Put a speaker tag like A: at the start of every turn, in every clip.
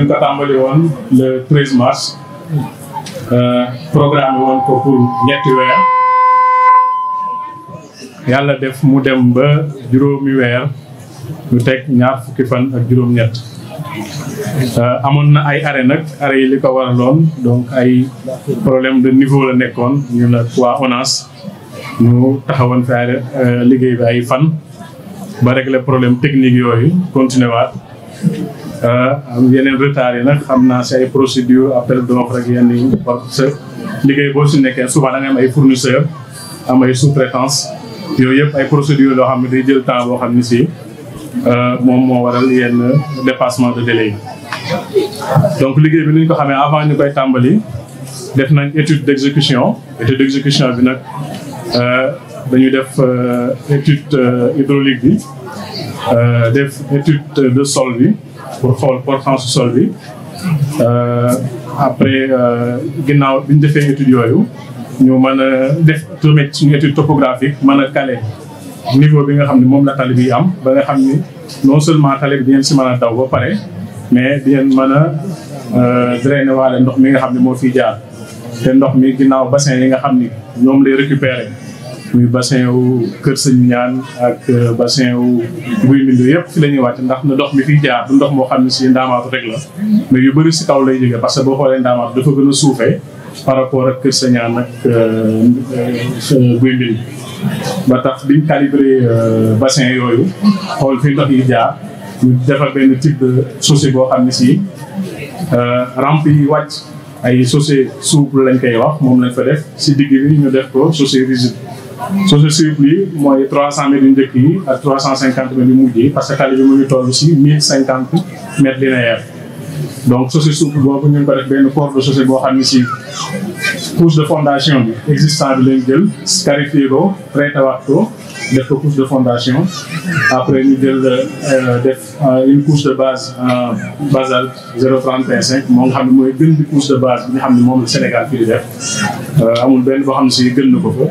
A: ñu ngi ko tàmbali woon le 13 mars programme woon ko pour ñetti weer yàlla def mu dem ba juróomi weer ñu teg ñaar fukki fan ak juróom-ñett amoon na ay arrêt nag arrêt yi li ko waraloon donc ay problème de niveau la nekkoon ñu la waa ONAS ñu taxawoon fi arrêt liggéey bi ay fan ba régler problème technique yooyu continuer waat am yeneen retard yi nag xam naa si ay procédure appel d'offre rek yenn yi parce que liggéey boo si nekkee souvent da nga am ay fournisseurs am ay sous-traitance yooyu yëpp ay procédure loo xam ne day jël temps boo xam ne si moom moo waral yenn dépassement de délai yi donc liggéey bi ni ñu ko xamee avant ñu koy tàmbali def nañ étude d'exécution bi nag dañu def étude hydraulique bi def étude de sol bi pour xool portance sol bi après ginnaaw bi ñu defee étude yooyu ñu mën a def tamit suñu étude topographique mën a caler niveau bi nga xam ne moom la tali bi am ba nga xam ni non seulement tali bi di ngeen si mën a daw ba pare mais di ngeen mën a drainer waale ndox mi nga xam ne moo fiy jaar te ndox mi ginnaaw bassin yi nga xam ni ñoom lay récupérer muy bassin wu Kër Sëñ Ñaan ak bassin wu Guy Mbind yëpp fi la ñuy wàcc ndax na ndox mi fiy jaar du ndox moo xam ne si ndaamaatu rek la mais yu bëri si kaw lay jógee parce que boo xoolee ndaamaatu dafa gën a suufee par rapport ak Kër Sëñ Ñaan ak Guy Mbind ba tax biñ calibré bassin yooyu xool fi ndox yi jaar ñu defar benn type de chaussée boo xam ne si rampe yi wàcc ay chaussée souple lañ koy wax moom lañ fa def si digg bi ñu def ko chaussée rigide chaussée souple yi mooy 300 mètres yu njëkk yi ak 350 mètres yu mujj yi parce que tali bi mu ngi toll si 1050 mètres linéaires donc chaussée souple boobu ñu ngi ko def benn corps de chaussée boo xam ne si couche de fondation bi existant bi lañ jël scarifié ko traité waat ko def ko couche de fondation après ñu jël def une couche de base basalte 0,35 moo nga xam ne mooy gën di couche de base bi nga xam ne moom la Sénégal fii di def amul benn boo xam ne si gën na ko fa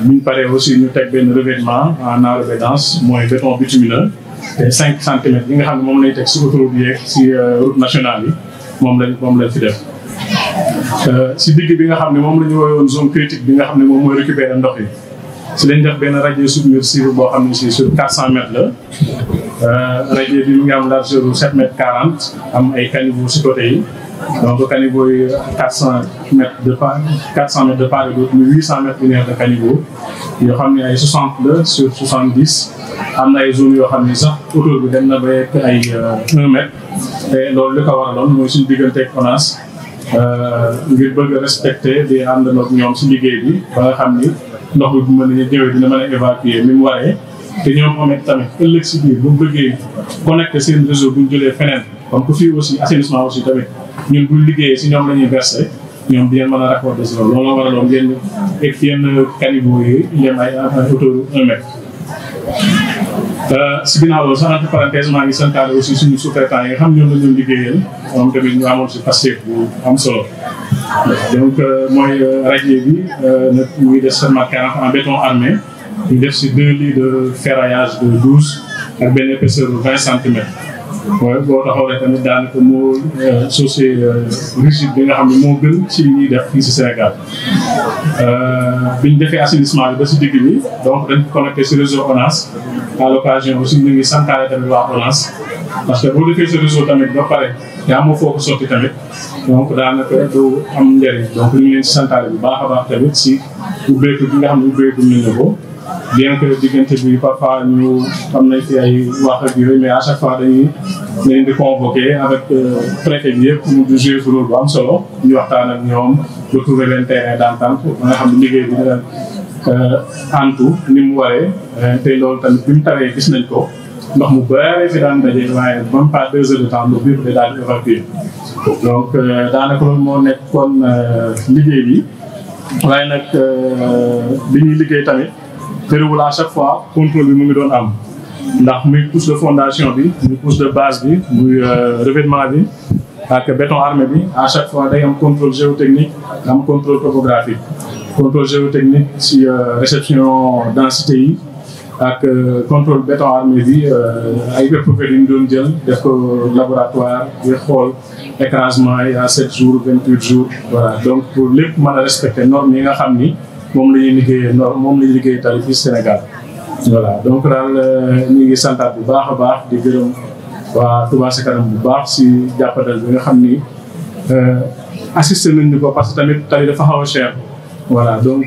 A: buñ paree aussi ñu teg benn revêtement en enrobédance mooy béton bitumineux te 5 centimètres yi nga xam ne moom lañ teg si autoroute bi yeeg si route nationale yi moom lañ fi def si digg bi nga xam ne moom la ñu woyoon zone critique bi nga xam ne moom mooy récupérer ndox yi si lañ def benn radier submersible boo xam ne si sur 400 mètres la radier bi mu ngi am largeur bu 7 mètres 40 am ay caniveaux si côté yi donc caniveaux yi 400 mètres de part et d'autre muy 800 mètres linéaires de caniveaux yoo xam ne ay 60 la sur 70 am na ay zones yoo xam ne sax autour bi dem na ba yegg ay 1 mètre te loolu li ko waraloon mooy suñu diggante ak ONAS ngir bëgg a respecter di àndandoo ak ñoom si liggéey bi ba nga xam ni ndox bi bu mën a ñëwee dina mën a évacuer ni mu waree te ñoom moom tamit ëllëg si biir bu mu bëggee connecté seen réseau bu ñu jëlee feneen comme que fii aussi assainissement aussi tamit ñun bu liggéeyee si ñoom la ñuy versé ñoom di ngeen mën a raccorder si loolu la waraloon ngeen egg yenn caniveaux yi yem ay hauteur 1 mètre. si ginnaaw loolu sax entre parenthèse maa ngi santaale aussi suñu sous-traitants yi nga xam ñoom la ñu liggéeyal moom tamit ñu amoon si Pastef bu am solo donc mooy radier bi nag mu ngi def seulement 40 en béton armé ñu def si 2 lits de ferraillage de 12 ak benn épaisseur de 20 centimètres mooy boo taxawlee tamit daanaka moo chaussée rigide bi nga xam ne moo gën ci li ñuy def fii si Sénégal bi ñu defee assainissement bi ba si digg bi donc dañ ko connecté si réseau ONAS à l'occasion aussi ñu ngi santaale tamit waa ONAS parce que boo defee sa réseau tamit ba pare yaa moo foo ko sotti tamit donc daanaka du am njëriñ donc ñu ngi leen si santaale bu baax a baax tamit si ubbeeku bi nga xam ne ubbeeku nañ la ko bien que diggante bi parfois ñu am nañ fi ay wax ak yooyu mais à chaque fois dañuy leen di convoquer avec préfet bi yëpp mu du jouer rôle bu am solo ñu waxtaan ak ñoom ba trouver leen terrain d'entente ba nga xam ne liggéey bi dina antu ni mu waree te loolu tamit bi mu tawee gis nañ ko ndox mu bëri fi daan daje waaye même pas 2 heures de temps ndox bi daal di évacuer donc daanaka loolu moo nekkoon liggéey bi waaye nag bi ñuy liggéey tamit terewul à chaque fois contrôle bi mu ngi doon am ndax muy couche de fondation bi muy couche de base bi muy revêtement bi ak béton armé bi à chaque fois day am contrôle géotechnique am contrôle topographique contrôle géotechnique si réception densité yi ak contrôle béton armé bi ay éprouvé yu ñu doon jël def ko laboratoire di xool écrasement yi à 7 jours 28 jours voilà donc pour lépp mën a respecter normes yi nga xam ni moom la ñuy liggéeyee moom la ñuy liggéey tali fii Sénégal voilà donc daal ñu ngi santaat bu baax a baax di gërëm waa Touba Ca Kanam bu baax si jàppandal bi nga xam ni assisté nañ ñu ko parce que tamit tali dafa xaw a cher voilà donc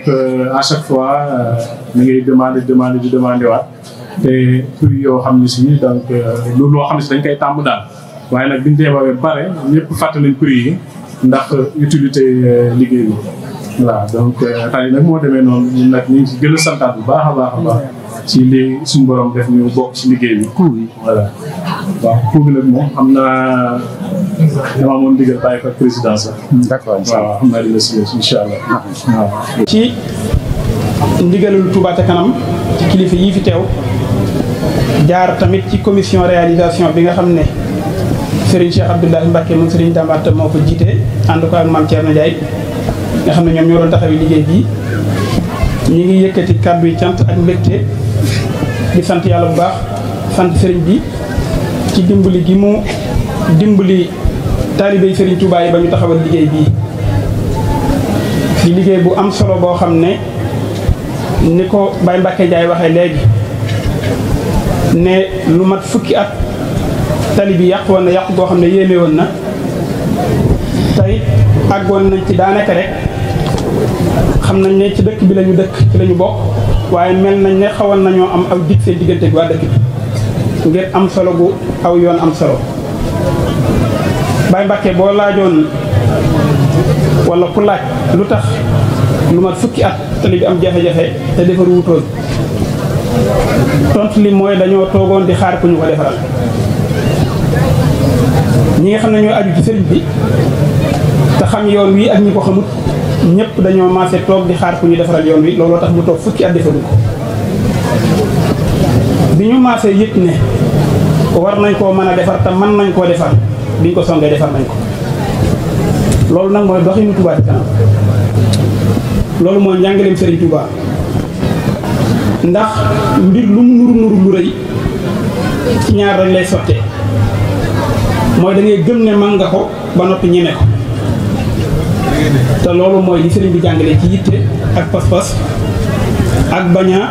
A: à chaque fois ñu ngi demandé waat te prix yoo xam ne si donc loolu loo xam ne si dañ koy tàmm daal waaye nag biñu teewee bare ñëpp fàtte nañ prix yi ndax utilité liggéey bi voilà donc tali nag moo demee noonu ñun nag ñu ngi si gën a santaat bu baax a baax a baax ci lii suñu borom def ñu bokk ci liggéey bi voilà waaw coût bi nag moom xam naa dama moom digal bàyyi ko président sax
B: d'accord
A: waaw xam naa dina si incha allah waaw
C: ci ndigalul Touba Ca Kanam ci kilifa yii fi teew jaar tamit ci commission réalisation bi nga xam ne Serigne Cheikh Abdoulahi Mbacké moom Serigne Dambatta moo ko jiite ànd ko ak Mame Thierno Ndiaye nga xam ne ñoom ñoo doon taxawi liggéey bi ñu ngi yëkkati kàddu yi cant ak mbégte di sant yàlla bu baax sant Serigne bi ci dimbali gi mu dimbali taalibey Serigne Touba yi ba ñu taxawal liggéey bii di liggéey bu am solo boo xam ne ni ko Baye Mbacké Ndiaye waxee léegi ne lu mat fukki at tali bi yàqu woon na yàqu goo xam ne yéeme woon na tey àggoon nañ ci daanaka rek xam nañ ne ci dëkk bi lañu dëkk ci lañu bokk waaye mel nañ ne xawoon nañoo am aw dig seen diggante ak waa dëkk bi ngir am solo gu aw yoon am solo Baye Mbacké boo laajoon wala ku laaj lu tax lu mat fukki at tali bi am jafe-jafe te defar wutoon tontu li mooy dañoo toogoon di xaar ku ñu ko defaral ñi nga xam ne ñoo aju ci sëriñ bi te xam yoon wi ak ñi ko xamut ñëpp dañoo maase toog di xaar ku ñu defaral yoon wi looloo tax mu toog fukki at defaru ko bi ñu maasee yëpp ne war nañ koo mën a defar te mën nañ koo defar biñ ko songee defar nañ ko loolu nag mooy doxinu Touba Ca Kanam loolu mooy njàngaleem Serigne Touba ndax mbir lu mu nuru lu rëy ci ñaar rek lay sottee mooy da ngay gëm ne mën nga ko ba noppi ñeme ko te loolu mooy li Serigne bi jàngale ci yitte ak pas-pas ak baña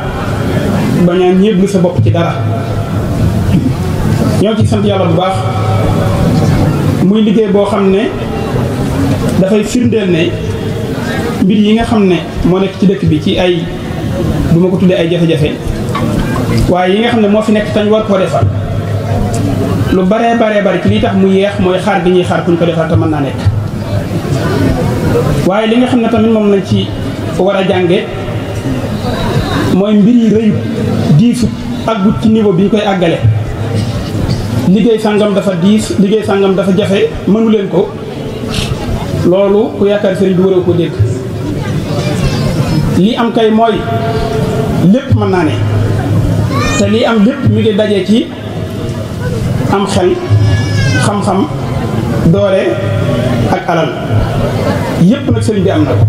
C: ñeeblu sa bopp ci dara ñoo ci sant yàlla bu baax muy liggéey boo xam ne dafay firndeel ne mbir yi nga xam ne moo nekk ci dëkk bi ci ay du ma ko tuddee ay jafe-jafe waaye yi nga xam ne moo fi nekk tañ war koo defar lu baree bari ci li tax mu yeex mooy xaar gi ñuy xaar kuñ ko defar te mën naa nekk waaye li nga xam ne tamit moom lañ ci war a jànge mooy mbir yi rëyut diisut àggut ci niveau bi ñu koy àggale liggéey sàngam dafa diis liggéey sàngam dafa jafe mënu leen ko loolu ku yaakaar sëriñ bi waroo ko dégg lii am kay mooy lépp mën naa ne te lii am lépp mi ngi daje ci am xel xam-xam doore ak alal yépp nag sëriñ bi am na ko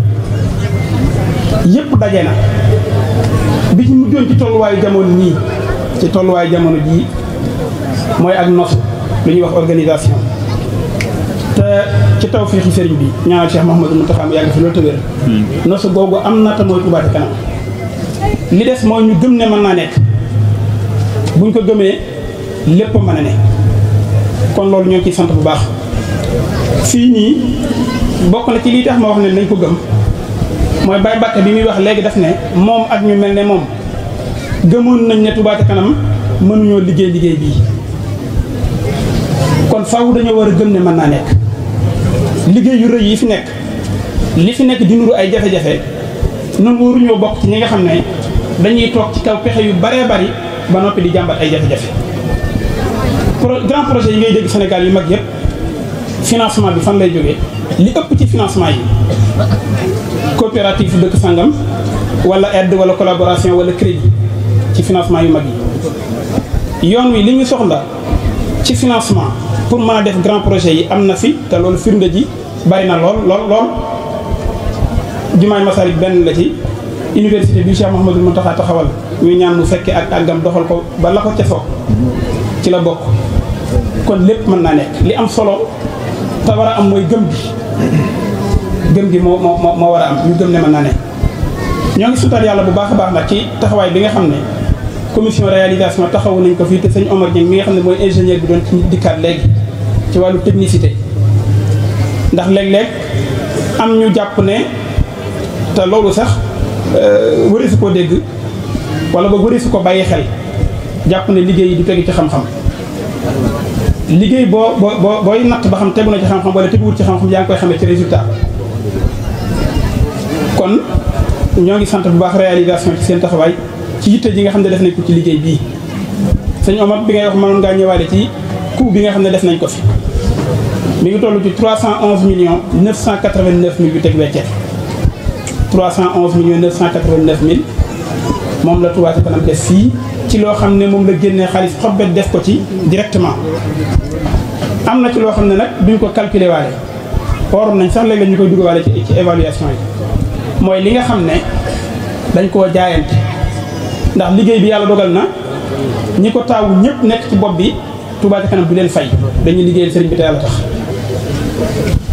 C: yépp daje na bi ci mujjoon ci tolluwaayu jamono nii ci tolluwaayu jamono jii mooy ak nosu lu ñuy wax organisation te ci tawfiixi sëriñ bi ñaanal Cheikh Mouhamadou Mountakha mu yàgg fi loolu tëwéer nosu googu am na te mooy Touba Ca Kanam li des mooy ñu gëm ne mën naa nekk buñ ko gëmee lépp mën a ne kon loolu ñoo ciy sant bu baax fii nii bokk na ci lii tax ma wax ne nañ ko gëm mooy Baye Mbacké bi muy wax léegi daf ne moom ak ñu mel ne moom gëmoon nañ ne Touba Ca Kanam mënuñoo liggéey bii kon faaw dañoo war a gëm ne mën naa nekk liggéey yu rëy yi fi nekk li fi nekk di nuru ay jafe-jafe noonu waruñoo bokk ci ñi nga xam ne dañuy toog ci kaw pexe yu baree bari ba noppi di jàmbat ay jafe-jafe grand projet yi ngay dégg Sénégal yu mag yëpp financement bi fan lay jógee li ëpp ci financement yi coopérative dëkk sangam wala aide wala collaboration wala crédit ci financement yu mag yi yoon wi li ñu soxla ci financement pour mën a def grand projet yi am na fi te loolu firnde ji bari na lool jumaay Masalik benn la ci université bi Cheikh Mouhamadou Mountakha taxawal ñu ñaan mu fekkee ak àggam doxal ko ba la ko ca soog ci la bokk. kon lépp mën naa nekk li am solo te war a am mooy gëm gi moo war a am ñu gëm ne mën naa nekk. ñoo ngi sutal yàlla bu baax a baax nag ci taxawaay bi nga xam ne commission réalisation taxawu nañ ko fii te sëñ Omar Dieng mi nga xam ne mooy ingénieur bi doon ci dikkaat léegi ci wàllu technicité. ndax léeg-léeg am ñu jàpp ne te loolu sax wëri su ko dégg wala ba wëri su ko bàyyi xel jàpp ne liggéey yi du tegu ci xam-xam liggéey booy natt ba xam tegu na ci xam-xam wala teguwul ci xam-xam yaa ngi koy xamee ci résultat. kon ñoo ngi sant bu baax réalisation ci seen taxawaay ci yitte ji nga xam ne def nañ ko ci liggéey bii sëñ Omar bi ngay wax mënoon ngaa ñëwaale ci coût bi nga xam ne def nañ ko fi. mi ngi toll ci 311 millions 989 mille yu teg weccet 311 millions 989 mille moom la Touba Ca Kanam def fii ci loo xam ne moom la génnee xaalis xobbet def ko ci directement. am na ci loo xam ne nag duñ ko calculer waale waroon nañ sax léeg-léeg ñu koy dugg waale ci évaluation yi mooy li nga xam ne dañ koo jaayante ndax liggéey bi yàlla dogal na ñi ko taawu ñëpp nekk ci bopp bi Touba Ca Kanam du leen fay dañuy liggéeyal sëriñ bi te yàlla tax.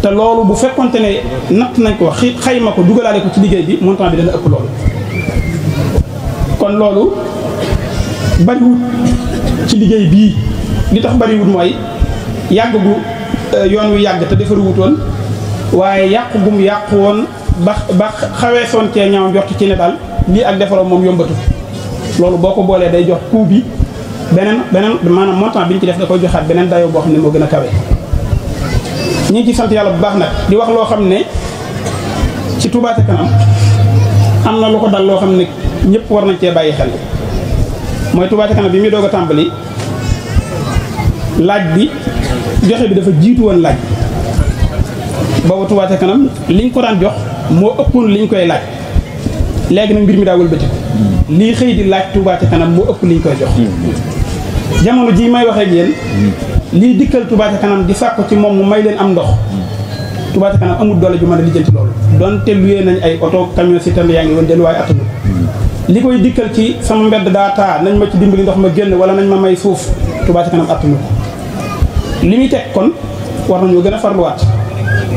C: te loolu bu fekkonte ne natt nañ ko xayma ko dugalaale ko ci liggéey bi montant bi dana ëpp loolu. kon loolu bariwut ci liggéey bii li tax bariwut mooy yàgg gu yoon wi yàgg te defaruwutoon waaye yàqu gum yàqu woon ba xawee soon cee ñaaw njort ci ne daal lii ak defaroo moom yombatu loolu boo ko boolee day jox coût bi beneen maanaam montant bi ñu ci def da koy joxaat beneen dayoo boo xam ne moo gën a kawe. ñu ngi ci sant yàlla bu baax nag di wax loo xam ne ci Touba Ca Kanam am na lu ko dal loo xam ne ñëpp war nañ cee bàyyi xel mooy Touba Ca Kanam bi muy doog a tàmbali laaj bi joxe bi dafa jiitu woon laaj boobu Touba Ca Kanam liñ ko daan jox moo ëppoon liñ koy laaj léegi nag mbir mi daa wëlbatiku lii xëy di laaj Touba Ca Kanam moo ëpp liñ koy jox jamono jii may waxee ak yéen lii dikkal Touba Ca Kanam di sàkku ci moom mu may leen am ndox Touba Ca Kanam amul doole ju mën a lijjanti loolu donte luyee nañ ay oto camion citerne yaa ngi woon delluwaay attanu li koy dikkal ci sama mbedd daa taa nañ ma ci dimbali ndox ma génn wala nañ ma may suuf Touba Ca Kanam attanu li muy teg kon war nañoo gën a farluwaat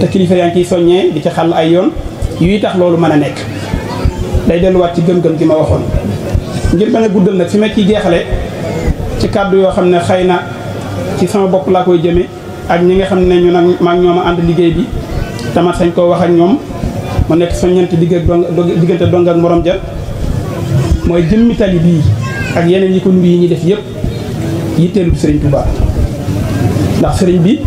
C: te kilifa yaa ngi ciy soññee di ci xàll ay yoon yuy tax loolu mën a nekk day delluwaat ci gëm-gëm gi ma waxoon ngir bañ a guddal nag fi ma ciy jeexale ci kàddu yoo xam ne xëy na ci sama bopp laa koy jëme ak ñi nga xam ne ñu nag maag ñoom a ànd liggéey bi tamat sañ koo wax ak ñoom mu nekk soññante diggante dong ak morom ja mooy jëmmi tali bii ak yeneen yi ko nuru yi ñuy def yëpp yitteelu sëriñ Touba ndax sëriñ bi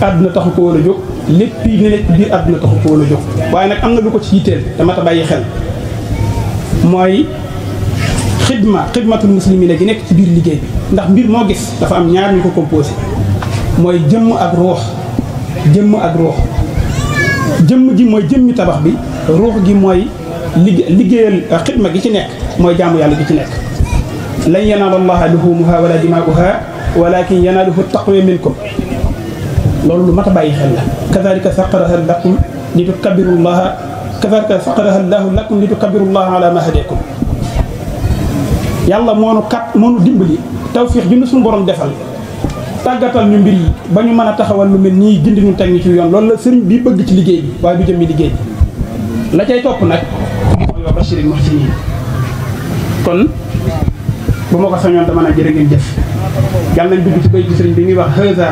C: àdduna taxu ko woon a jóg lépp yi ne nekk biir àdduna taxu ko woon a jóg waaye nag am na lu ko ci yitteel dama ta bàyyi xel mooy xidmatul muslimina gi nekk ci biir liggéey bi ndax mbir moo gis dafa am ñaar ñu ko composé mooy jëmm ak ruux jëmm ji mooy jëmmi tabax bi ruux gi mooy liggéeyal xidma gi ci nekk mooy jaamu yàlla gi ci nekk lan yanaala allaha luhumuha wala dimaa'uha walakin yanaaluhu taqwa minkum loolu lu mat a bàyyi xel la kadhalika saqaraha lakum li tukabbirullaha kadhalika saqaraha llahu lakum li tukabbirullaha ala ma hadakum yàlla moonu dimbali tawfiix ju suñu borom defal tàggatal ñu mbir yi ba ñu mën a taxawal lu mel nii gindi ñu teg ñu ci yoon loolu la sëriñ bi bëgg ci liggéey bi waaye du jëmmi liggéey bi la cay topp nag mooy wa bashiril muhsinin kon bu ma ko sañoon dama na jërë ngeen jëf yàlla nañ dugg ci bay bi sëriñ bi muy wax haza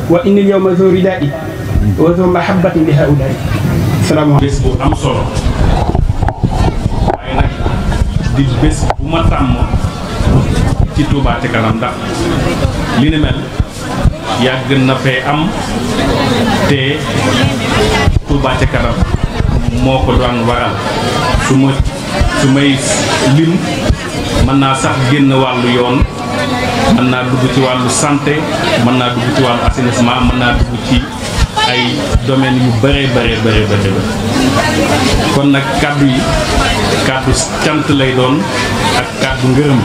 C: wa innil yawma zo ridai wa zo mahabbatin li haulai salaamaaleykum.
A: bés bu am solo waaye nag di bés bu ma tàmm ci Touba Ca Kanam ndax li ne mel yàgg na fee am te Touba Ca Kanam moo ko doon waral su may lim mën naa sax génn wàllu yoon mën naa dugg ci wàllu santé mën naa dugg ci wàllu assainissement mën naa dugg ci ay domaines yu bëree kon nag kàddu yi kàddu cant lay doon ak kàddu ngërëm.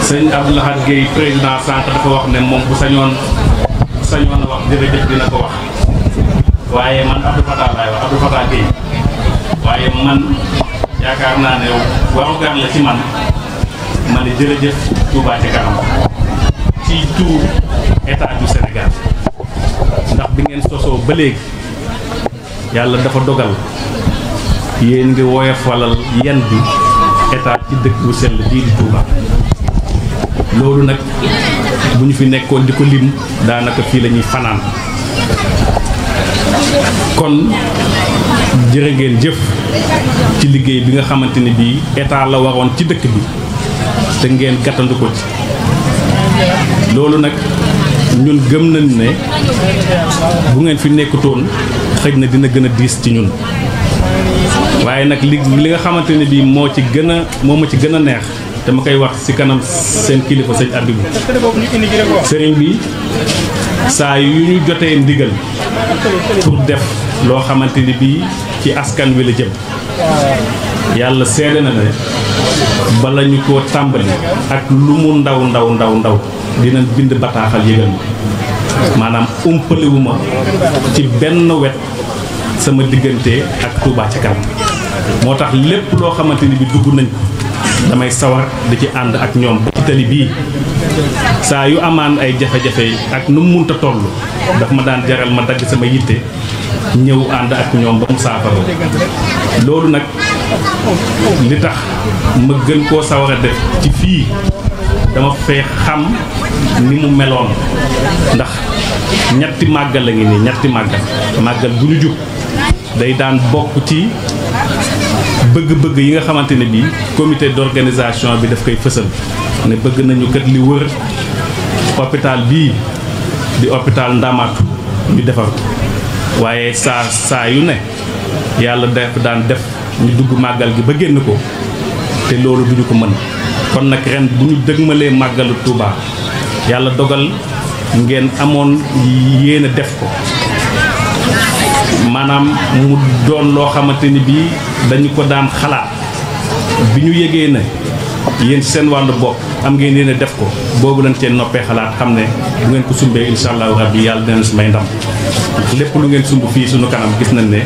A: sëñ Abdou Lahad Gueye président sànq dafa wax ne moom bu sañoon a wax jërëjëf dina ko wax waaye man Abdou Fatah laay wax Abdou Fatah Gueye waaye man yaakaar naa ne warugar la ci man ma ne jërëjëf Touba ca kanam ci tout état du Sénégal ndax bi ngeen sosoo ba léegi yàlla dafa dogal yéen ngi woyofalal yan bi état ci dëkk bu sell bii di Touba loolu nag bu ñu fi nekkoon di ko lim daanaka fii la ñuy fanaan kon jërë ngeen jëf ci liggéey bi nga xamante ne bii état la waroon ci dëkk bi te ngeen gàttandu ko ci loolu nag ñun gëm nañ ne bu ngeen fi nekkutoon xëj na dina gën a diis ci ñun waaye nag li nga xamante ne bii moo ma ci gën a neex te ma koy wax ci kanam seen kilifa sëñ Abibou sëriñ bi saa yu ñu jotee ndigal pour def loo xamante ni bii ci askan wi la jëm yàlla seede na ne bala ñu ko tàmbali ak lu mu ndaw dinañ bind bataaxal yëgal ma maanaam umpaliwuma ci benn wet sama diggante ak Touba ca kanam moo tax lépp loo xamante ni bi dugg nañ ko damay sawar di ci ànd ak ñoom ba ci tali bii saa yu amaan ay jafe-jafe ak nu mu munta toll daf ma daan jaral ma dagg sama yitte ñëw ànd ak ñoom ba mu saafara loolu nag li tax ma gën koo sawar a def ci fii dama fee xam ni mu meloon ndax ñetti màggal la ngi nii ñetti màggal bu ñu jub day daan bokk ci bëgg-bëgg yi nga xamante ne bii comité d'organisation bi daf koy fësal ne bëgg nañu kat li wër hôpital bii di hôpital Ndamatou ñu defar waaye saa yu ne yàlla daan def ñu dugg màggal gi ba génn ko te loolu duñu ko mën kon nag ren bu ñu dëgmalee màggalu Touba yàlla dogal ngeen amoon yéen a def ko maanaam mu doon loo xamante ni bii dañu ko daan xalaat bi ñu yëgee ne yéen seen wàllu bopp am ngeen yéen a def ko boobu lañ cee noppee xalaat xam ne bu ngeen ko sumbee incha allahu rabbi yàlla dina si may ndam lépp lu ngeen sumb fii suñu kanam gis nañ ne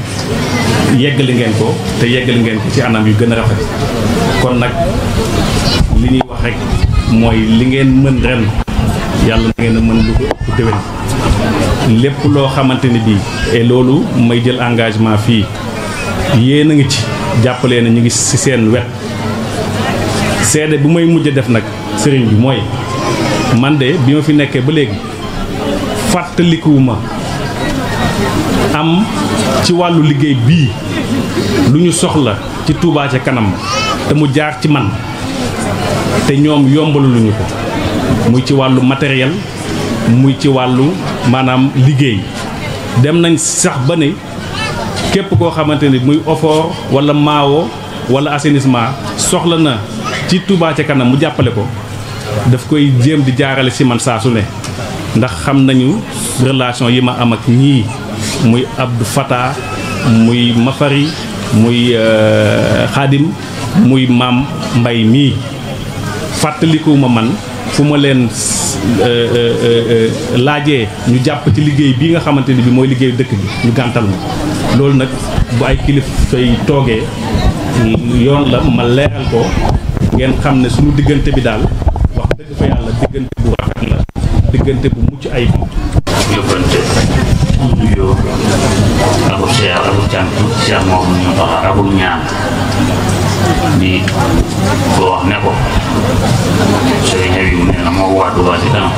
A: yeggali ngeen ko te yeggali ngeen ko ci anam yu gën a rafet kon nag li ñuy wax rek mooy li ngeen mën ren yàlla na ngeen a mën lu ko ëpp déwén lépp loo xamante ni bii et loolu may jël engagement fii yéen a ngi ci jàppalee na ñu ngi ci seen wet seede bu may mujj def nag sëriñ bi mooy man de bi ma fi nekkee ba léegi fàttalikuwuma am ci wàllu liggéey bii lu ñu soxla ci Touba ca kanam te mu jaar ci man te ñoom yombaluñu ko muy ci wàllu matériel muy ci wàllu maanaam liggéey dem nañ sax ba ne képp koo xamante ni muy OFOR wala Maawo wala assainissement soxla na ci Touba ca kanam mu jàppale ko daf koy jéem di jaarale ci man saa su ne ndax xam nañu relation yi ma am ak ñii muy Abdou Fata muy Mafari muy Xaadim muy Maam Mbay mii fàttalikuwuma man fu ma leen laajee ñu jàpp ci liggéey bii nga xamante ni bi mooy liggéeyu dëkk bi ñu gàntal ma loolu nag bu ay kilifa yi toogee yoon la ma leeral ko ngeen xam ne suñu diggante bi daal wax dëgg fa yàlla diggante bu rafet la diggante bu mucc ayib.
B: yóbbante nuyoo akub siyaar akub cant siyaar moo xam ñu tax akub ñaan di ko wax ne ko sëriñ Habibou nee na moo waa Touba ca kanam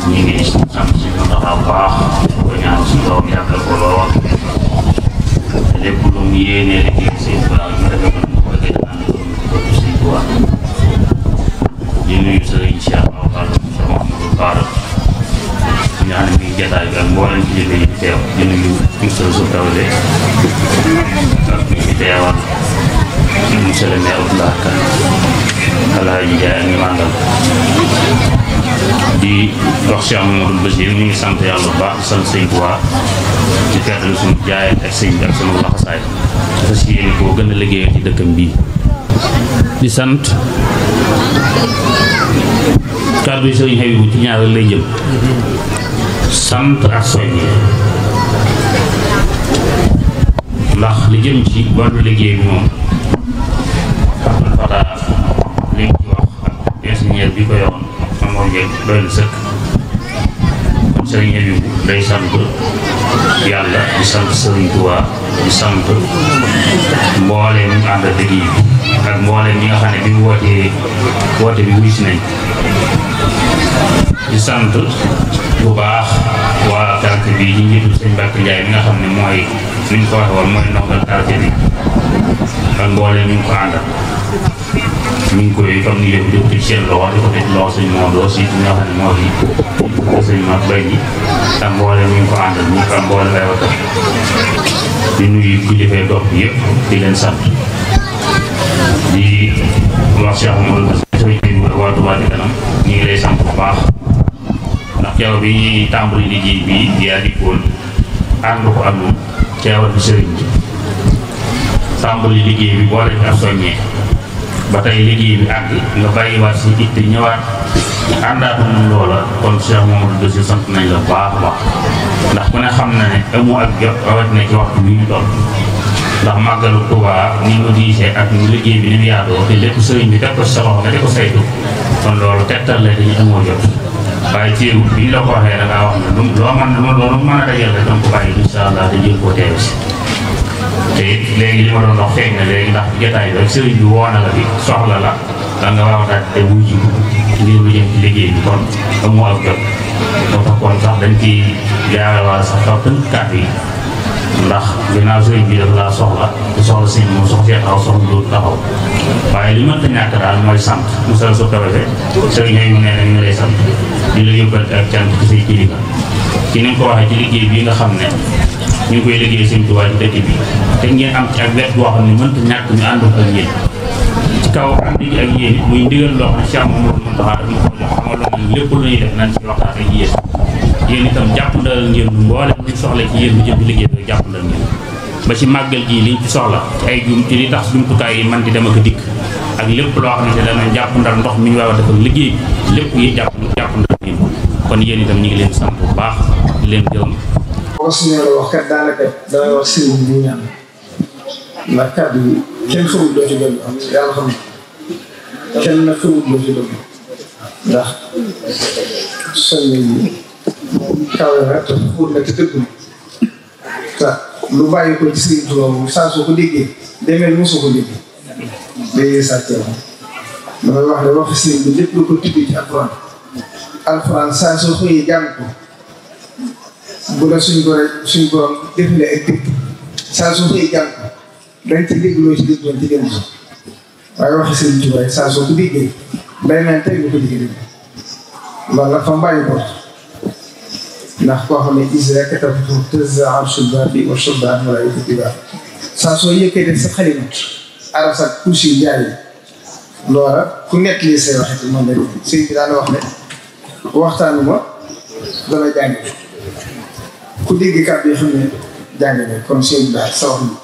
B: ñu ngi sant si ñu tax bu baax ko ñaan si doom yàggal ko lool lépp lu mu yéenee liggéey seen baax ñu defal ko bëgg ànd ko seen Touba di nuyu sëriñ Cheikh Awa Bara ñu ànd mi jataay bi ak mboolem ci liggéey yi teew di nuyu ministre su tawle ak ñu fi teewal monsieur le maire Abdoulaye Kane Alaaji Jaay ak ñu àndal di wax Cheikh Mamadou Bachir ñu ngi sant yàlla bu baax di sant sëñ Touba ci feetal suñu jaay ak sëñ bi ak sama laxasaay dafa si yéene koo gën a liggéeyal ci dëkkam bii di sant kàddu yi sëriñ Habibou ci ñaar lay jëm sant ak soññee ndax li jëm ci wàllu liggéey bi moom Abdou Fatah li mu ci wax ak ingénieur bi ko yoroon Mamadou Dieng doy na sëkk. kon sëriñ Habibou day sant yàlla di sant sëriñ Touba di sant mbooleem ñu ànd liggéey bi ak mbooleem ñi nga xam ne bi mu woote bi wuy si nañ di sant bu baax waa quartier bi ñu njiitu sëñ Mbacke Ndiaye mi nga xam ne mooy ni ñu ko waxee woon mooy ndongal quartier bi ak mbooleem ñu ngi ko àndal ñu ngi koy comme ni lépp di ko teg seen loxo di ko teg loxo sëñ Maodo aussi ñi nga xam ne moo fi sëñ Mat Bay ñi ak mbooleem ñu ngi ko àndal ñu ko am mbooleem ay waxtaan di nuyu kilifa dox bi yëpp di leen sant di wax Cheikh Amadou sëriñ bi waa Touba Ca Kanam ñu ngi lay sant bu baax ndax teew bi ñuy tàmbali liggéey bi yaa dikkoon ànd ko ak ñun teewal bi sëriñ bi tàmbali liggéey bi boole ci ak soññee ba tey liggéey bi àgg nga bàyyiwaat si itte ñëwaat àndaatu nañ loola kon Cheikh Mamadou Bachir sant nañ la baax a baax ndax ku ne xam na ne amu ak jot rawat na ci waxtu bi ñu toll ndax màggalu Touba ni nga diisee ak ni liggéey bi ni mu yaatoo te lépp sëriñ bi teg ko sa loxo nga di ko saytu kon loolu tegtal la dañu amoo jot waaye ceebu bi ñu la ko waxee da ngaa wax ne loo mën a dajal rek danga ko bàyyi incha allah te jël koo teew si te it léegi li ma doon wax feeñ na léegi ndax jotaay bi rek sëriñ bi woo na la bi soxla la da nga war a daal te wuy ji ngir lu jëm ci liggéey bi kon amoo ak jot moo tax kon sax dañ ciy jaarewaale sax taw tënk kàddu yi ndax ginnaaw sëriñ bi daf laa soxla te soxla si moom soxla taxaw soxla dootu taxaw waaye li mënta ñàkk daal mooy sant musal sa préfet sëriñ yooyu mu ne na ñu lay sant di la yóbbante ak cant ci say kilifa ci ni nga ko waxee ci liggéey bi nga xam ne ñu ngi koy liggéey sëriñ Tuubaa ci dëkk bi te ngeen am ci ak wet boo xam ne mënta ñàkk ñu àndoon ak yéen ci kaw ànd ji ak yéen it muy ndigal loo xam ne Cheikh Mamadou Mountakha daf ñu ko jox xamal lépp lu ñuy def nañ ci waxtaan ak yéen itam jàppandal ngeen mboolem luñ soxla ci yéen lu jëm ci liggéey bi jàppandal ngeen ba ci màggal gii liñ ci soxla ci ay jum ci li tax jumtukaay yi man di dem ak a dikk ak lépp loo xam ne danañ jàppandal ndox mi ñu war a defal liggéey lépp yi jàppandal ngeen kon yéen itam ñu ngi leen sant bu baax di leen gërëm.
C: boo suñu la wax kat daanaka damay wax sëriñ bi ñaan ndax kàddu yi kenn xamul doo ci doon am yàlla xam ne kenn na xamul doo ci doon ndax soññ yi kawe na te xuur na te dëgg te lu bàyyi ko ci Sëriñ Tuubaa moom saa soo ko déggee demee mosoo ko déggee day sàccee damay wax ne wax sëriñ bi lépp lu ko tibbee ci alxuraan saa soo xëyee jàng ko bu la suñ borom defalee ak dëkk saa soo xëyee jàng ko dañ ci dégg loo ci dégg doon ci gën waaye waxi Sëriñ Tuubaa saa soo ko déggee day mel tey nga ko déggee loolu nag fa mbàyyi ko ndax koo xam ne ISRA katabtu tëzza arshul baabi wa shubbaat malaa'ikatu baax saa soo yëkkatee sa xalima arab sax kursi yu jaay loola ku nekk lii say waxee moom la sëñ bi daana wax ne waxtaanu ma dana jàng ku dégg kàddu yi xam ne jàng ne kon sëñ bi daal sa wax ni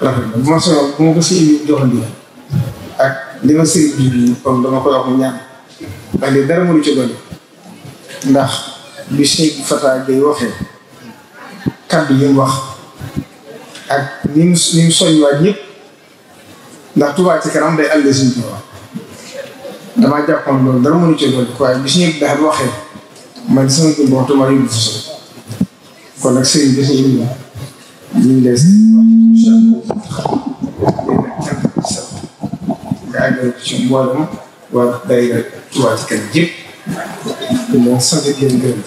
C: rafet na bu ma soxla bu ma ko sëñ bi joxandi ak li ma sëñ bi comme dama koy wax mu ñaan ndax li dara mënu ci dolli ndax bi Cheikh Fatah Gueye waxee kàddu yi mu wax ak ni mu soññiwaat ñëpp ndax Touba Ca Kanam day àll Sëriñ Tuubaa damaa jàppoon loolu dara mënu ci dolli waaye bi Cheikh daal waxee man sama jëm waxtu ma yóbbu fa solo kon nag sëriñ bi suñu ñu ngi lay nga àggal ci mboolem waa daayira Touba Ca Kanam yëpp di leen sant di leen gërëm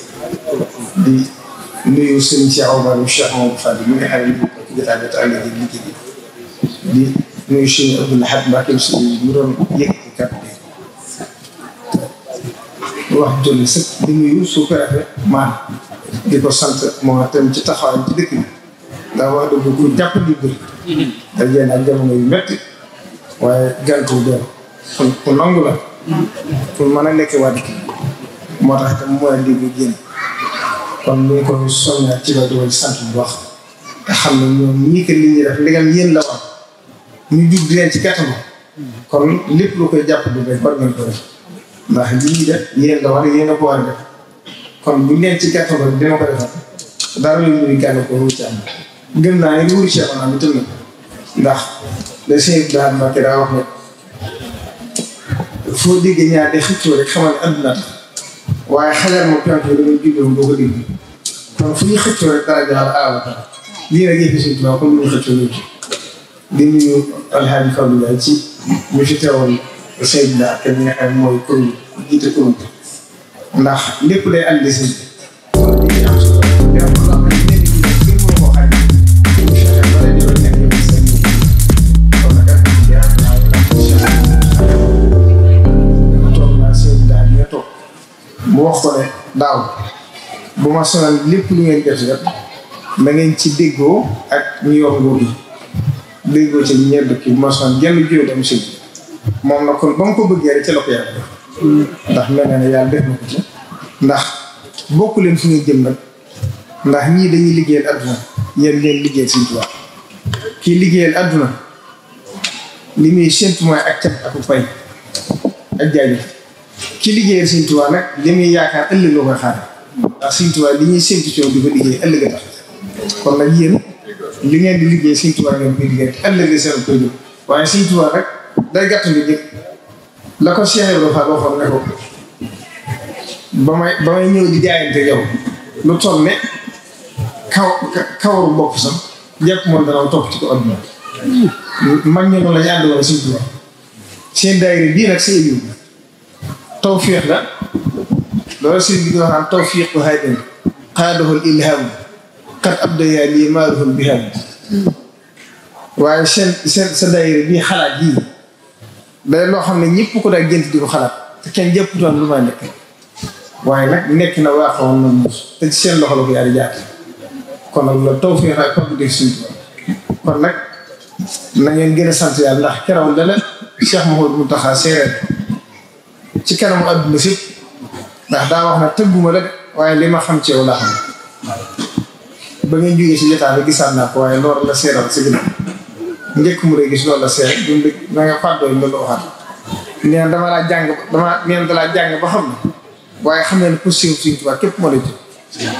C: di nuyu sëriñ Cheikh Omar Cheikh Mamadou Fadil mi nga xam ne ci jotaay bi te àll bi liggéey di nuyu Cheikh Abdou Lahad Mbacké mu doon yëkkati kàddu gi wax jolli sëkk di nuyu sous-préfet maan di ko sant moo tam ci taxawaay ci dëkk bi ndax wax dëgg ku jàpp di bëri te jéem ak jamono yu metti waaye gàncax gi ku nangu la pour mën a nekk waa dëkk moo tax itam mooy lii bu génn kon ñu ngi koy soññaat ci la doon sant bu baax te xam ne ñoom ñii que li ñuy def ndegam yéen la war ñu jug di leen ci gàttal kon lépp lu koy jàpp du rek war ngeen ko def ndax li ñuy def yéen la war yéen a ko war a def kon buñ leen ci gàttal rek dina ko defal dara lu ñuy gàllankoor wu ci am
D: gëm naa ne wóor Cheikh maanaam itam na ndax le Cheikh Ibrahima Mbacké daa wax ne foo déggee ñaar de xëccoo rek xamal ne àdduna tax waaye xajar ma penk yi damay jublu boo ko dégg kon fu ñuy xëccoo rek dara jaxal alawata lii nag yëpp Sëñ Tuubaa comme ni ñu xëccoo ñu di nuyu Alxaaji Fallou Ndiaye ci ñu fi teewoon Seydou ak ñi nga xam mooy commune jiite commune ndax lépp day andi si mu wax ko ne daaw bu ma sonal lépp lu ngeen def rek na ngeen ci déggoo ak ñu yor nguur gi déggoo ci ñeent dëkk bu ma sonal genn jiw dem si moom na kon ba mu ko bëggee rek ca la ko yàlla ndax mel na ne yàlla def na ko ci ndax bokku leen fi ngeen jëm nag ndax ñii dañuy liggéeyal adduna yéen leen liggéeyal Sëñ Tuubaa kii liggéeyal adduna li muy séntu mooy ak cat ak pay ak jaajëf ki liggéeyal Sëñ Tuubaa nag li muy yaakaar ëllëg loo koy xaar ndax Sëñ Tuubaa li ñuy séntu ci di ko liggéey ëllëg a tax kon nag yéen li ngeen di liggéey Sëñ Tuubaa ngeen koy liggéey ëllëg seen koy jóg waaye Sëñ Tuubaa rek day gàtt nga jëkk la ko Cheikh Ibrahima Fall waxoon ne ko ba may ñëw di jaayante yow lu toll ne kawaru bopp sax jàpp moom dana topp ci ko adduna mag ñi noonu la ñu ànd woon Sëñ Tuubaa seen daayira bii nag seen yiw tawfiix la loolu sëñ bi di wax naan tawfiiqu haydin qaadahul ilham kat abdaya lii maaluhul biham waaye sa daayira bii xalaat yii day loo xam ne ñëpp ko daa gént di ko xalaat te kenn jëpputoon lu may nekk waaye nag nekk na waa xawoon na muus te ci seen loxo la ko yaa di jaat kon nag loolu tawfiix ak pab def suñ kon nag na ngeen gën a sant yàlla ndax keroog la Cheikh Mouhamadou Mountakha séeréer ci kanamu adduna si ndax daa wax na tëgguma la waaye li ma xam ci yow laa xam ba ngeen jógee si jotaay bi gisaat naa ko waaye loolu la seeral si ginnaaw njëkk mu rek gis loolu la seer du na nga fàddoo yi loolu waxaat nee na dama laa jàng ba xam ne waaye xam na ne position Sëñ Tuubaa képp moo lay jël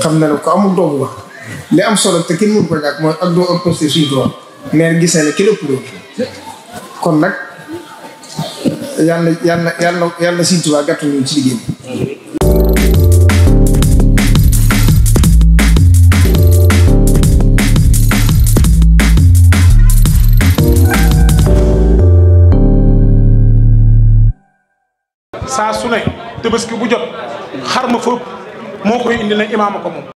D: xam na ne ko amul doogu wax li am solo te kenn mënu ko ñàkk mooy ak doo ak position Sëñ Tuubaa nee na gis na ne kenn ëpp loolu kon nag yàlla Sëñ Tuubaa gàttu ñu ci liggéey bi
C: saa su ne Tabaski bu jot xar ma foofu moo koy indi na imaama ko moom